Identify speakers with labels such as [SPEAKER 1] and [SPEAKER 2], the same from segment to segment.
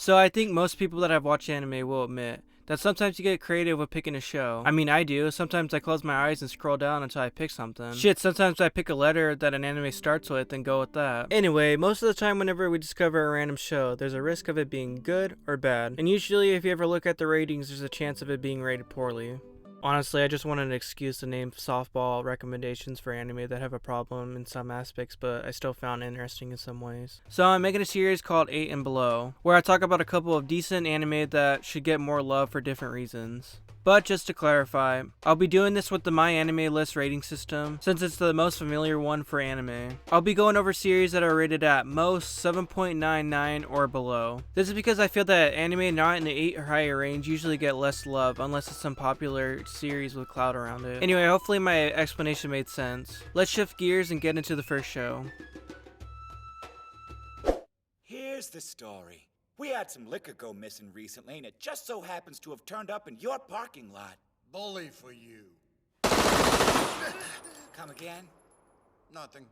[SPEAKER 1] So I think most people that have watched anime will admit that sometimes you get creative with picking a show. I mean, I do. Sometimes I close my eyes and scroll down until I pick something. Shit, sometimes I pick a letter that an anime starts with and go with that. Anyway, most of the time whenever we discover a random show, there's a risk of it being good or bad. And usually if you ever look at the ratings, there's a chance of it being rated poorly. Honestly, I just wanted an excuse to name softball recommendations for anime that have a problem in some aspects, but I still found it interesting in some ways. So I'm making a series called 8 and Below, where I talk about a couple of decent anime that should get more love for different reasons. But just to clarify, I'll be doing this with the MyAnimeList rating system, since it's the most familiar one for anime. I'll be going over series that are rated at most 7.99 or below. This is because I feel that anime not in the 8 or higher range usually get less love unless it's some popular series with clout around it. Anyway, hopefully my explanation made sense. Let's shift gears and get into the first show.
[SPEAKER 2] Here's the story. We had some liquor go missing recently, and it just so happens to have turned up in your parking lot.
[SPEAKER 3] Bully for you.
[SPEAKER 2] Come again?
[SPEAKER 3] Nothing.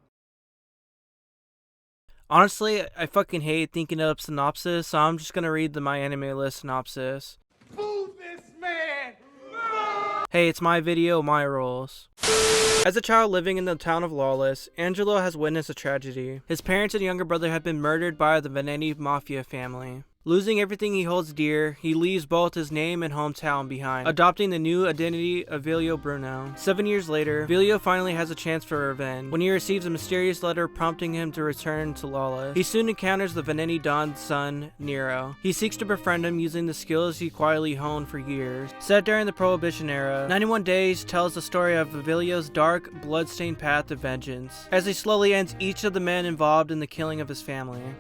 [SPEAKER 1] Honestly, I fucking hate thinking up synopsis, so I'm just gonna read the MyAnimeList synopsis.
[SPEAKER 3] Move this man!
[SPEAKER 1] Hey, it's my video, my rules. As a child living in the town of Lawless, Angelo has witnessed a tragedy. His parents and younger brother have been murdered by the Veneti mafia family. Losing everything he holds dear, he leaves both his name and hometown behind, adopting the new identity of Vilio Bruno. 7 years later, Vilio finally has a chance for revenge when he receives a mysterious letter prompting him to return to Lawless. He soon encounters the Veneti Don's son, Nero. He seeks to befriend him using the skills he quietly honed for years. Set during the Prohibition era, 91 Days tells the story of Vilio's dark, blood-stained path to vengeance, as he slowly ends each of the men involved in the killing of his family.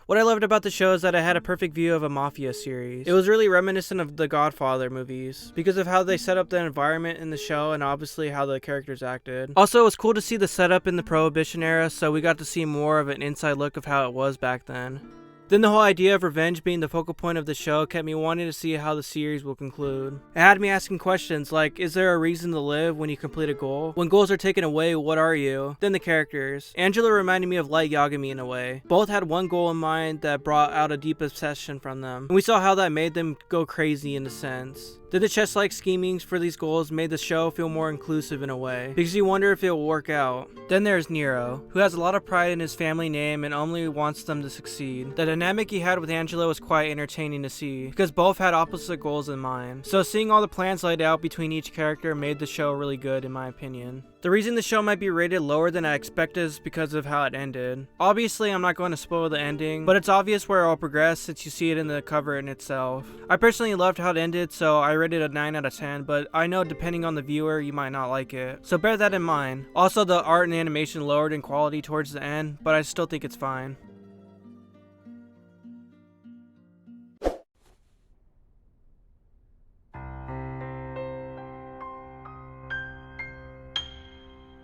[SPEAKER 1] What I loved about the show is that it had a perfect view of a mafia series. It was really reminiscent of the Godfather movies because of how they set up the environment in the show and obviously how the characters acted. Also, it was cool to see the setup in the Prohibition era, so we got to see more of an inside look of how it was back then. Then the whole idea of revenge being the focal point of the show kept me wanting to see how the series will conclude. It had me asking questions like, is there a reason to live when you complete a goal? When goals are taken away, what are you? Then the characters. Angela reminded me of Light Yagami in a way. Both had one goal in mind that brought out a deep obsession from them. And we saw how that made them go crazy in a sense. Then the chess-like schemings for these goals made the show feel more inclusive in a way, because you wonder if it will work out. Then there's Nero, who has a lot of pride in his family name and only wants them to succeed. The dynamic he had with Angelo was quite entertaining to see, because both had opposite goals in mind. So seeing all the plans laid out between each character made the show really good in my opinion. The reason the show might be rated lower than I expected is because of how it ended. Obviously, I'm not going to spoil the ending, but it's obvious where it'll progress since you see it in the cover in itself. I personally loved how it ended, so I rated it a 9 out of 10, but I know depending on the viewer, you might not like it. So bear that in mind. Also, the art and animation lowered in quality towards the end, but I still think it's fine.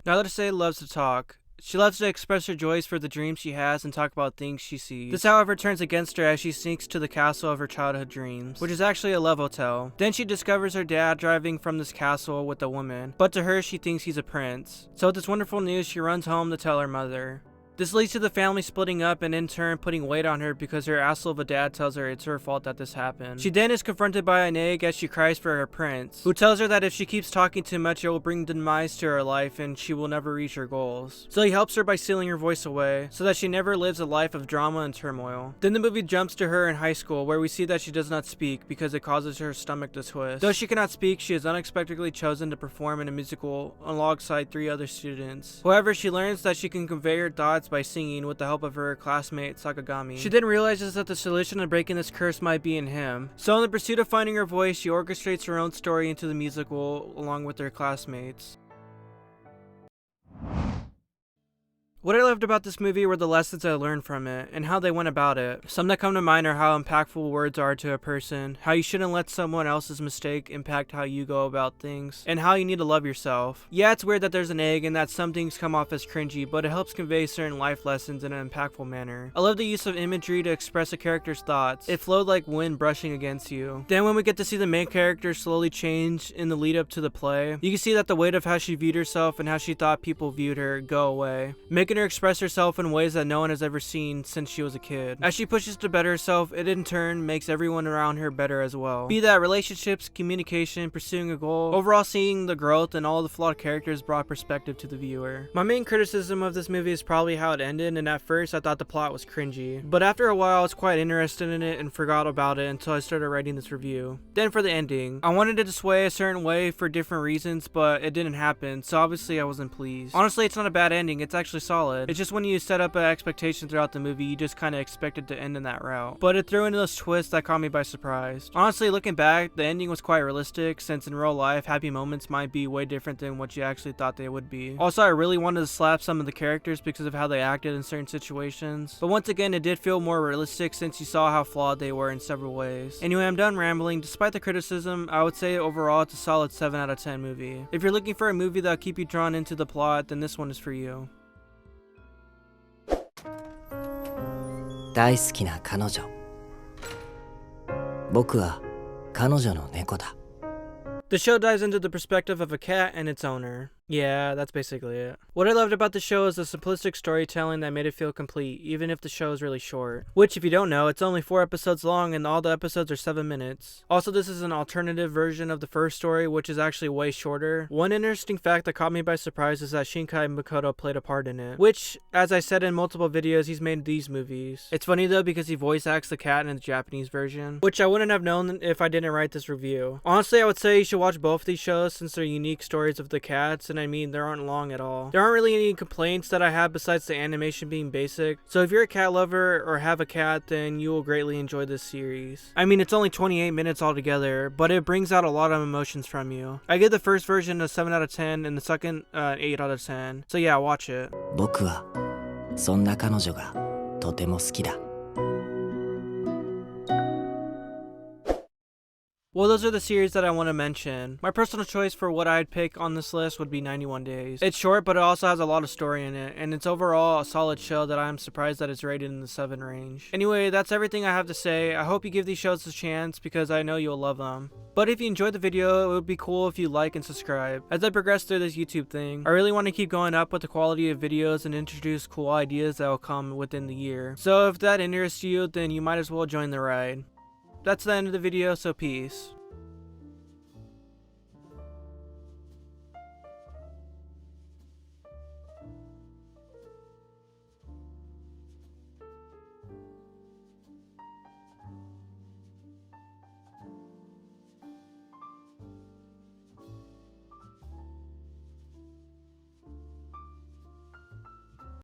[SPEAKER 1] Naruto loves to talk. She loves to express her joys for the dreams she has and talk about things she sees. This, however, turns against her as she sneaks to the castle of her childhood dreams, which is actually a love hotel. Then she discovers her dad driving from this castle with a woman, but to her she thinks he's a prince. So with this wonderful news, she runs home to tell her mother. This leads to the family splitting up and in turn putting weight on her because her asshole of a dad tells her it's her fault that this happened. She then is confronted by an egg as she cries for her prince, who tells her that if she keeps talking too much it will bring demise to her life and she will never reach her goals. So he helps her by sealing her voice away so that she never lives a life of drama and turmoil. Then the movie jumps to her in high school where we see that she does not speak because it causes her stomach to twist. Though she cannot speak, she is unexpectedly chosen to perform in a musical alongside 3 other students. However, she learns that she can convey her thoughts by singing with the help of her classmate Sakagami. She then realizes that the solution to breaking this curse might be in him. So in the pursuit of finding her voice, she orchestrates her own story into the musical along with her classmates. What I loved about this movie were the lessons I learned from it, and how they went about it. Some that come to mind are how impactful words are to a person, how you shouldn't let someone else's mistake impact how you go about things, and how you need to love yourself. Yeah, it's weird that there's an egg and that some things come off as cringy, but it helps convey certain life lessons in an impactful manner. I love the use of imagery to express a character's thoughts. It flowed like wind brushing against you. Then when we get to see the main character slowly change in the lead up to the play, you can see that the weight of how she viewed herself and how she thought people viewed her go away, making making her express herself in ways that no one has ever seen since she was a kid. As she pushes to better herself, it in turn makes everyone around her better as well. Be that relationships, communication, pursuing a goal, overall seeing the growth and all the flawed characters brought perspective to the viewer. My main criticism of this movie is probably how it ended, and at first I thought the plot was cringy. But after a while I was quite interested in it and forgot about it until I started writing this review. Then for the ending, I wanted it to sway a certain way for different reasons, but it didn't happen, so obviously I wasn't pleased. Honestly, it's not a bad ending, it's actually solid. It's just when you set up an expectation throughout the movie, you just kinda expect it to end in that route. But it threw in those twists that caught me by surprise. Honestly, looking back, the ending was quite realistic, since in real life, happy moments might be way different than what you actually thought they would be. Also, I really wanted to slap some of the characters because of how they acted in certain situations. But once again, it did feel more realistic since you saw how flawed they were in several ways. Anyway, I'm done rambling. Despite the criticism, I would say overall it's a solid 7 out of 10 movie. If you're looking for a movie that'll keep you drawn into the plot, then this one is for you.
[SPEAKER 4] 大好きな彼女。僕は彼女の猫だ。
[SPEAKER 1] The show dives into the perspective of a cat and its owner. Yeah, that's basically it. What I loved about the show is the simplistic storytelling that made it feel complete, even if the show is really short. Which, if you don't know, it's only 4 episodes long and all the episodes are 7 minutes. Also, this is an alternative version of the first story, which is actually way shorter. One interesting fact that caught me by surprise is that Shinkai Makoto played a part in it. Which, as I said in multiple videos, he's made these movies. It's funny though because he voice acts the cat in the Japanese version, which I wouldn't have known if I didn't write this review. Honestly, I would say you should watch both these shows since they're unique stories of the cats, and I mean, they aren't long at all. There aren't really any complaints that I have besides the animation being basic, so if you're a cat lover or have a cat, then you will greatly enjoy this series. I mean, it's only 28 minutes altogether, but it brings out a lot of emotions from you. I give the first version a 7 out of 10 and the second 8 out of 10. So yeah, watch it.
[SPEAKER 4] 僕はそんな彼女がとても好きだ。
[SPEAKER 1] Well, those are the series that I want to mention. My personal choice for what I'd pick on this list would be 91 Days. It's short, but it also has a lot of story in it, and it's overall a solid show that I'm surprised that it's rated in the 7 range. Anyway, that's everything I have to say. I hope you give these shows a chance because I know you'll love them. But if you enjoyed the video, it would be cool if you like and subscribe. As I progress through this YouTube thing, I really want to keep going up with the quality of videos and introduce cool ideas that will come within the year. So if that interests you, then you might as well join the ride. That's the end of the video, so peace.